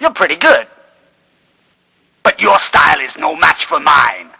You're pretty good. But your style is no match for mine.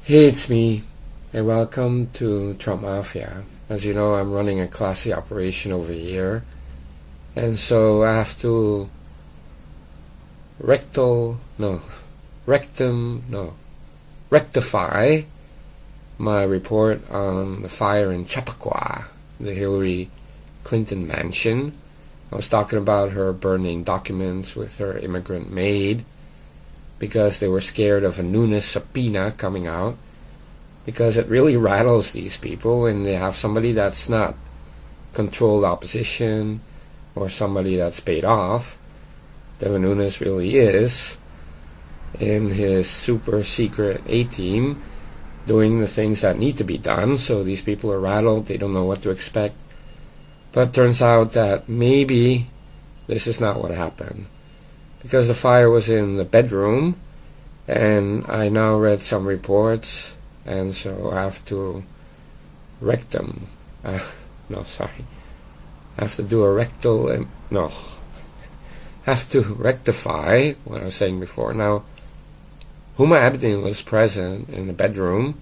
Hey, it's me, and welcome to Trump Mafia. As you know, I'm running a classy operation over here, and so I have to rectify my report on the fire in Chappaqua, the Hillary Clinton mansion. I was talking about her burning documents with her immigrant maid because they were scared of a Nunes subpoena coming out, because it really rattles these people when they have somebody that's not controlled opposition or somebody that's paid off. Devin Nunes really is in his super secret A-team doing the things that need to be done, so these people are rattled, they don't know what to expect. But it turns out that maybe this is not what happened, because the fire was in the bedroom, and I now read some reports, and so I have to I have to do a I have to rectify what I was saying before. Now, Huma Abedin was present in the bedroom,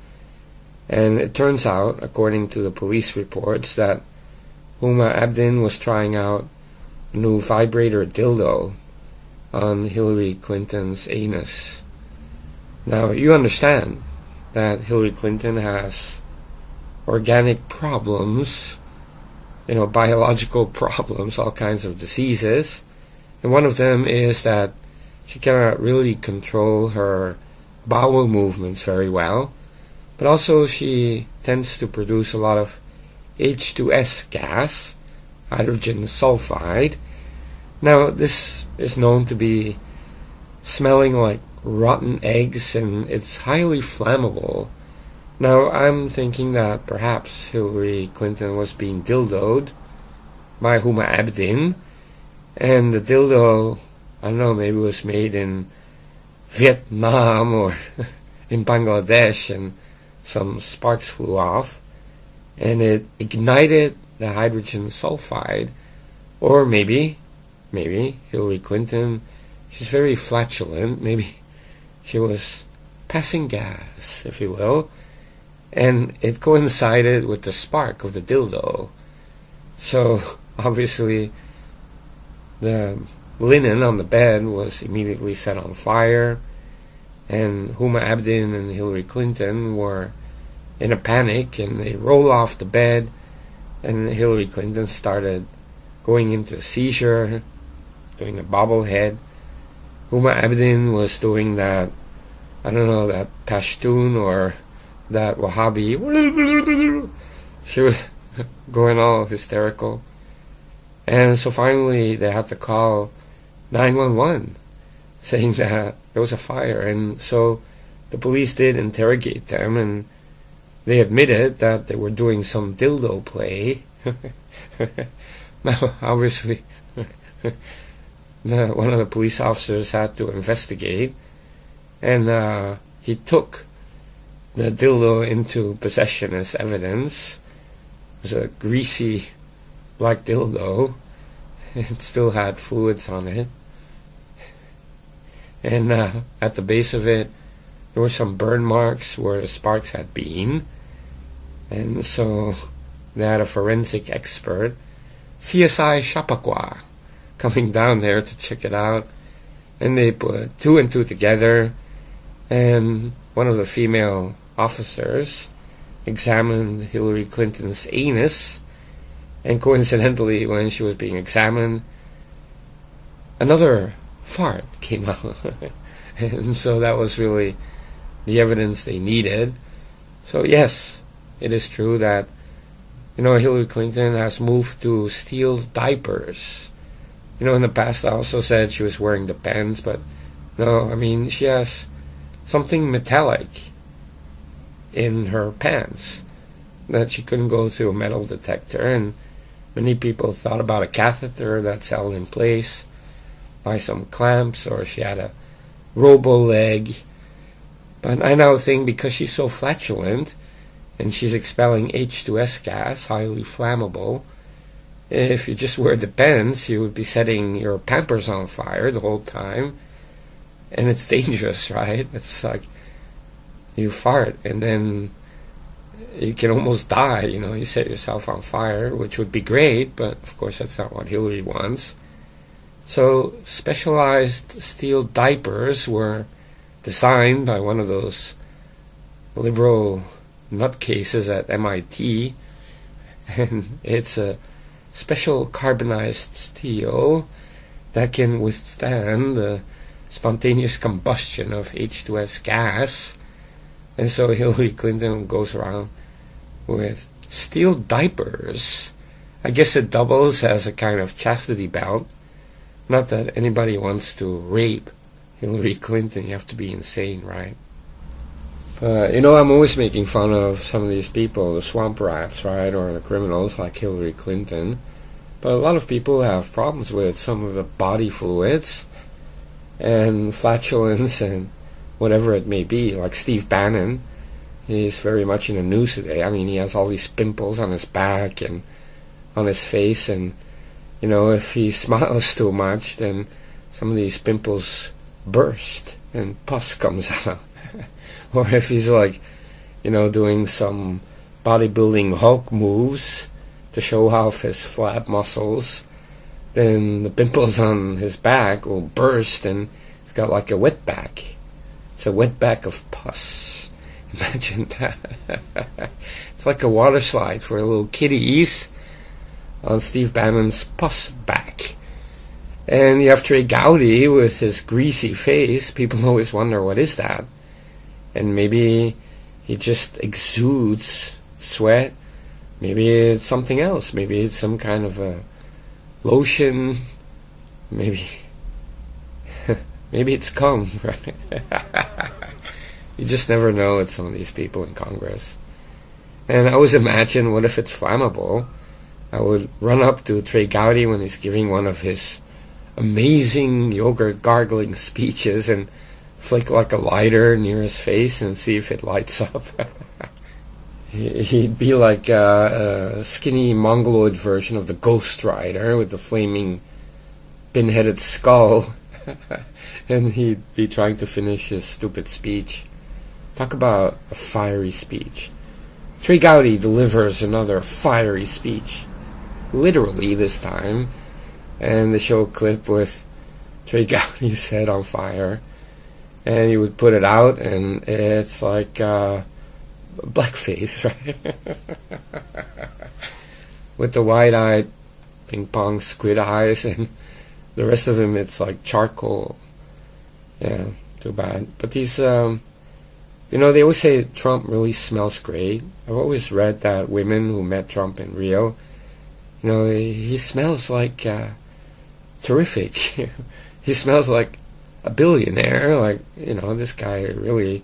and it turns out, according to the police reports, that Huma Abedin was trying out a new vibrator dildo on Hillary Clinton's anus. Now, you understand that Hillary Clinton has organic problems, biological problems, all kinds of diseases, and one of them is that she cannot really control her bowel movements very well, but also she tends to produce a lot of H2S gas, hydrogen sulfide. Now, this is known to be smelling like rotten eggs, and it's highly flammable. Now, I'm thinking that perhaps Hillary Clinton was being dildoed by Huma Abedin, and the dildo, I don't know, maybe was made in Vietnam or in Bangladesh, and some sparks flew off, and it ignited the hydrogen sulfide. Or maybe Hillary Clinton, she's very flatulent, maybe she was passing gas, if you will, and it coincided with the spark of the dildo. So obviously the linen on the bed was immediately set on fire, and Huma Abedin and Hillary Clinton were in a panic, and they roll off the bed, and Hillary Clinton started going into a seizure, doing a bobblehead. Huma Abedin was doing that, I don't know, that Pashtun or that Wahhabi. She was going all hysterical. And so finally they had to call 911, saying that there was a fire. And so the police did interrogate them, and they admitted that they were doing some dildo play. Now, obviously, one of the police officers had to investigate, and he took the dildo into possession as evidence. It was a greasy black dildo. It still had fluids on it, and at the base of it there were some burn marks where the sparks had been, and so they had a forensic expert, CSI Chappaqua, coming down there to check it out, and they put two and two together, and one of the female officers examined Hillary Clinton's anus, and coincidentally, when she was being examined, another fart came out. And so that was really the evidence they needed. So yes, it is true that Hillary Clinton has moved to steel diapers. In the past I also said she was wearing the pants, but no, I mean, she has something metallic in her pants. that she couldn't go through a metal detector, and many people thought about a catheter that's held in place by some clamps, or she had a robo-leg. But I now think because she's so flatulent and she's expelling H2S gas, highly flammable, if you just wear the pants, you would be setting your Pampers on fire the whole time. And it's dangerous, right? It's like you fart and then you can almost die, you set yourself on fire, which would be great, but of course that's not what Hillary wants. So specialized steel diapers were designed by one of those liberal nutcases at MIT, and it's a special carbonized steel that can withstand the spontaneous combustion of H2S gas. And so Hillary Clinton goes around with steel diapers. I guess it doubles as a kind of chastity belt. Not that anybody wants to rape Hillary Clinton. You have to be insane, right? But, I'm always making fun of some of these people, the swamp rats, right, or the criminals like Hillary Clinton. But a lot of people have problems with some of the body fluids and flatulence and whatever it may be, like Steve Bannon. He's very much in the news today. I mean, he has all these pimples on his back and on his face, and if he smiles too much, then some of these pimples burst and pus comes out. Or if he's doing some bodybuilding Hulk moves to show off his flat muscles, then the pimples on his back will burst and he's got like a wet back. It's a wet back of pus. Imagine that. It's like a water slide for little kitties on Steve Bannon's pus back. And you have Trey Gowdy with his greasy face. People always wonder, what is that? And maybe he just exudes sweat. Maybe it's something else. Maybe it's some kind of a lotion. Maybe it's cum, right? You just never know with some of these people in Congress. And I always imagine, what if it's flammable? I would run up to Trey Gowdy when he's giving one of his amazing yogurt gargling speeches and flick like a lighter near his face and see if it lights up. He'd be like a skinny mongoloid version of the Ghost Rider with the flaming pin-headed skull. And he'd be trying to finish his stupid speech. Talk about a fiery speech. Trey Gowdy delivers another fiery speech. Literally this time. And they show a clip with Trey Gowdy's head on fire. And you would put it out, and it's like blackface, right? With the wide-eyed ping-pong squid eyes, and the rest of him, it's like charcoal. Yeah, too bad. But these, they always say Trump really smells great. I've always read that women who met Trump in Rio, he smells like terrific. He smells like a billionaire. Like, this guy really,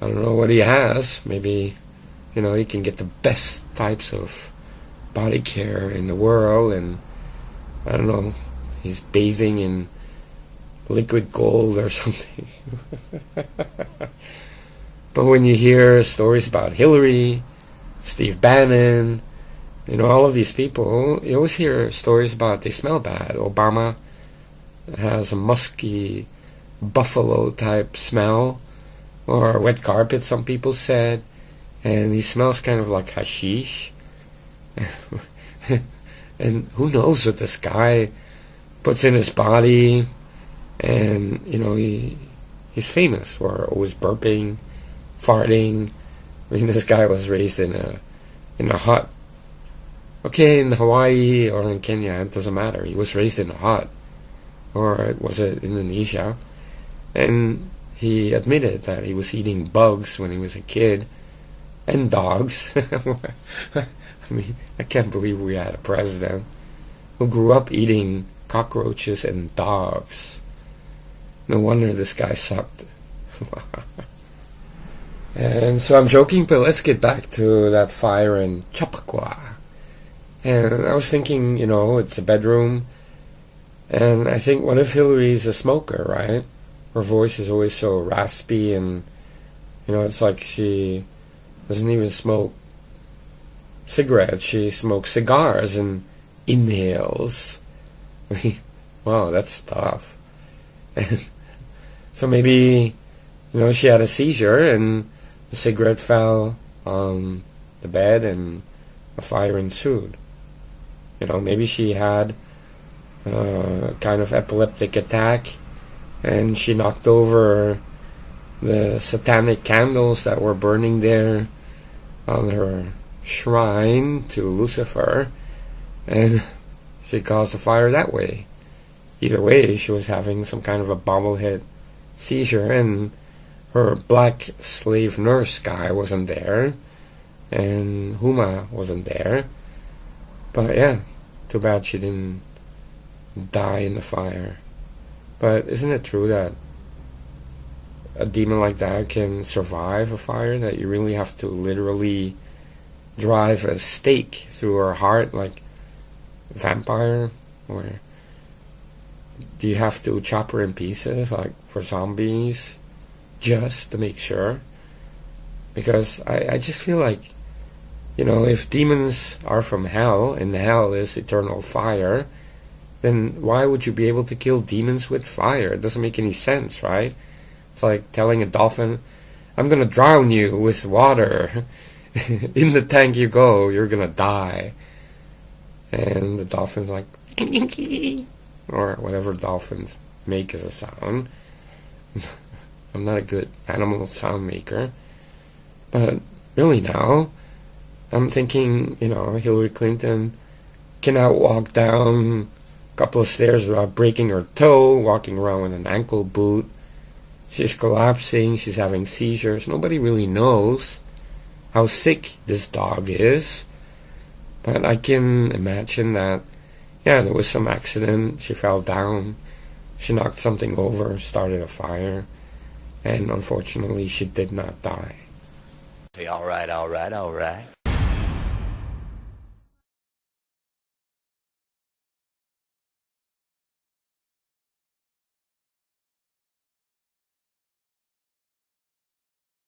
I don't know what he has. Maybe, he can get the best types of body care in the world, and I don't know, he's bathing in liquid gold or something. But when you hear stories about Hillary, Steve Bannon, all of these people, you always hear stories about they smell bad. Obama has a musky buffalo type smell, or wet carpet, some people said, and he smells kind of like hashish. And who knows what this guy puts in his body. And he's famous for always burping, farting. I mean, this guy was raised in a hut. Okay, in Hawaii or in Kenya, it doesn't matter. He was raised in a hut. Or was it Indonesia? And he admitted that he was eating bugs when he was a kid. And dogs. I mean, I can't believe we had a president who grew up eating cockroaches and dogs. No wonder this guy sucked. And so I'm joking, but let's get back to that fire in Chappaqua. And I was thinking, it's a bedroom. And I think, what if Hillary's a smoker, right? Her voice is always so raspy, and, it's like she doesn't even smoke cigarettes. She smokes cigars and inhales. Wow, that's tough. And so maybe, she had a seizure, and the cigarette fell on the bed, and a fire ensued. Maybe she had a kind of epileptic attack, and she knocked over the satanic candles that were burning there on her shrine to Lucifer, and she caused a fire that way. Either way, she was having some kind of a bobblehead seizure, and her black slave nurse guy wasn't there, and Huma wasn't there. But yeah, too bad she didn't die in the fire. But isn't it true that a demon like that can survive a fire, that you really have to literally drive a stake through her heart like a vampire? Or do you have to chop her in pieces like for zombies just to make sure? Because I just feel like, if demons are from hell and hell is eternal fire, then why would you be able to kill demons with fire? It doesn't make any sense, right? It's like telling a dolphin, I'm gonna drown you with water. In the tank you go, you're gonna die. And the dolphin's like, or whatever dolphins make as a sound. I'm not a good animal sound maker. But really now, I'm thinking, Hillary Clinton cannot walk down a couple of stairs without breaking her toe, walking around with an ankle boot. She's collapsing, she's having seizures. Nobody really knows how sick this dog is. But I can imagine that, there was some accident. She fell down, she knocked something over, started a fire, and unfortunately she did not die. Say, all right.